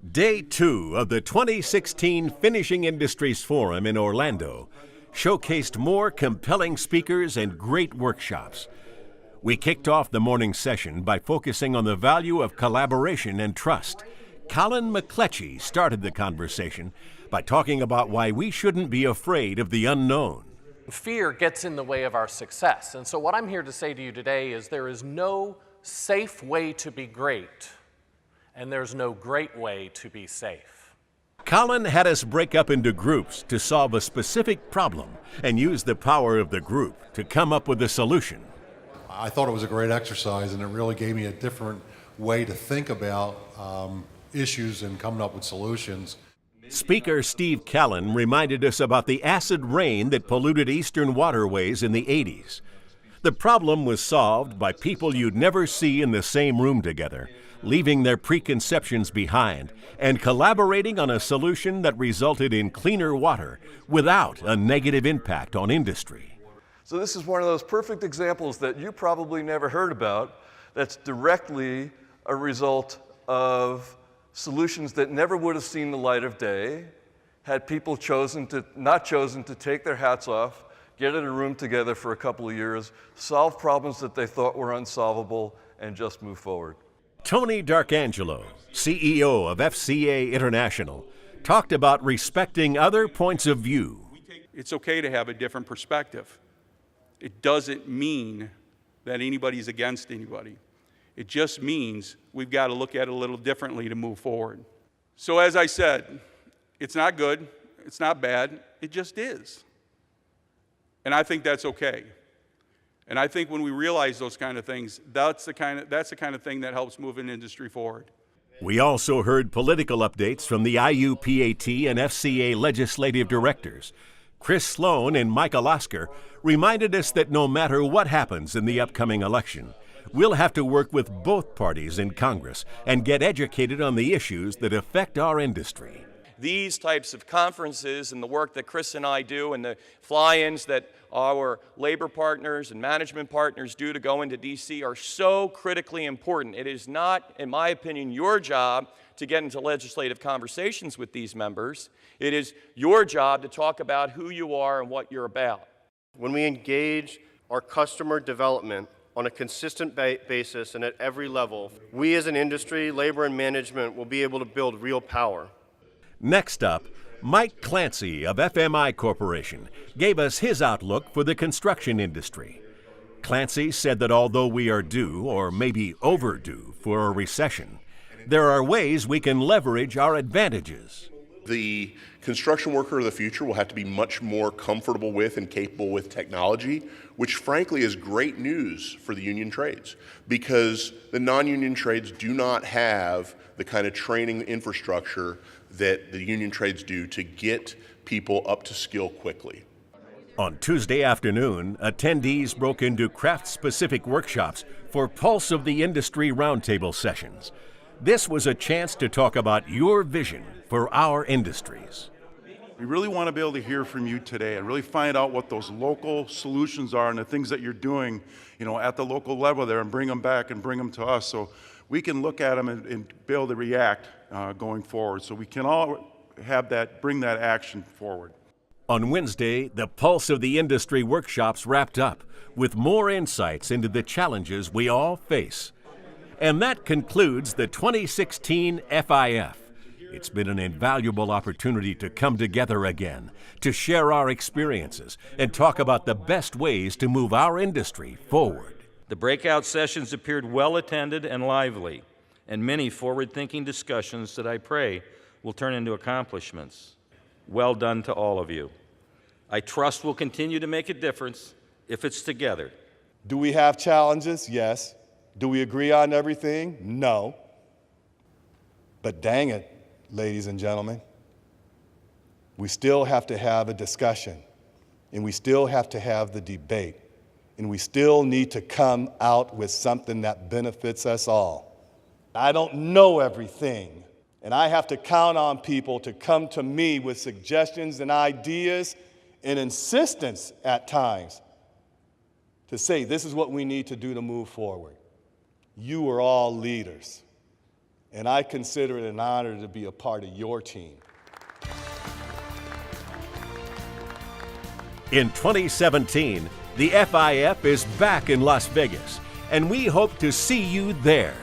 Day 2 of the 2016 Finishing Industries Forum in Orlando showcased more compelling speakers and great workshops. We kicked off the morning session by focusing on the value of collaboration and trust. Colin McCletchy started the conversation by talking about why we shouldn't be afraid of the unknown. Fear gets in the way of our success. And so what I'm here to say to you today is there is no safe way to be great, and there's no great way to be safe. Colin had us break up into groups to solve a specific problem and use the power of the group to come up with a solution. I thought it was a great exercise, and it really gave me a different way to think about issues and coming up with solutions. Speaker Steve Callan reminded us about the acid rain that polluted eastern waterways in the 80s. The problem was solved by people you'd never see in the same room together, leaving their preconceptions behind and collaborating on a solution that resulted in cleaner water without a negative impact on industry. So this is one of those perfect examples that you probably never heard about that's directly a result of solutions that never would have seen the light of day, had people not chosen to take their hats off, get in a room together for a couple of years, solve problems that they thought were unsolvable, and just move forward. Tony D'Arcangelo, CEO of FCA International, talked about respecting other points of view. It's okay to have a different perspective. It doesn't mean that anybody's against anybody. It just means we've got to look at it a little differently to move forward. So as I said, it's not good, it's not bad, it just is. And I think that's okay. And I think when we realize those kind of things, that's the kind of thing that helps move an industry forward. We also heard political updates from the IUPAT and FCA legislative directors. Chris Sloan and Michael Oscar reminded us that no matter what happens in the upcoming election, we'll have to work with both parties in Congress and get educated on the issues that affect our industry. These types of conferences and the work that Chris and I do and the fly-ins that our labor partners and management partners do to go into D.C. are so critically important. It is not, in my opinion, your job to get into legislative conversations with these members. It is your job to talk about who you are and what you're about. When we engage our customer development on a consistent basis and at every level, we as an industry, labor and management, will be able to build real power. Next up, Mike Clancy of FMI Corporation gave us his outlook for the construction industry. Clancy said that although we are due, or maybe overdue, for a recession, there are ways we can leverage our advantages. The construction worker of the future will have to be much more comfortable with and capable with technology, which frankly is great news for the union trades, because the non-union trades do not have the kind of training infrastructure that the union trades do to get people up to skill quickly. On Tuesday afternoon, attendees broke into craft-specific workshops for Pulse of the Industry roundtable sessions. This was a chance to talk about your vision for our industries. We really want to be able to hear from you today and really find out what those local solutions are and the things that you're doing, at the local level there, and bring them back and bring them to us so we can look at them and be able to react going forward. So we can all bring that action forward. On Wednesday, the Pulse of the Industry workshops wrapped up with more insights into the challenges we all face. And that concludes the 2016 FIF. It's been an invaluable opportunity to come together again, to share our experiences, and talk about the best ways to move our industry forward. The breakout sessions appeared well attended and lively, and many forward-thinking discussions that I pray will turn into accomplishments. Well done to all of you. I trust we'll continue to make a difference if it's together. Do we have challenges? Yes. Do we agree on everything? No. But dang it, ladies and gentlemen, we still have to have a discussion, and we still have to have the debate, and we still need to come out with something that benefits us all. I don't know everything, and I have to count on people to come to me with suggestions and ideas and insistence at times to say this is what we need to do to move forward. You are all leaders. and I consider it an honor to be a part of your team. In 2017, the FIF is back in Las Vegas, and we hope to see you there.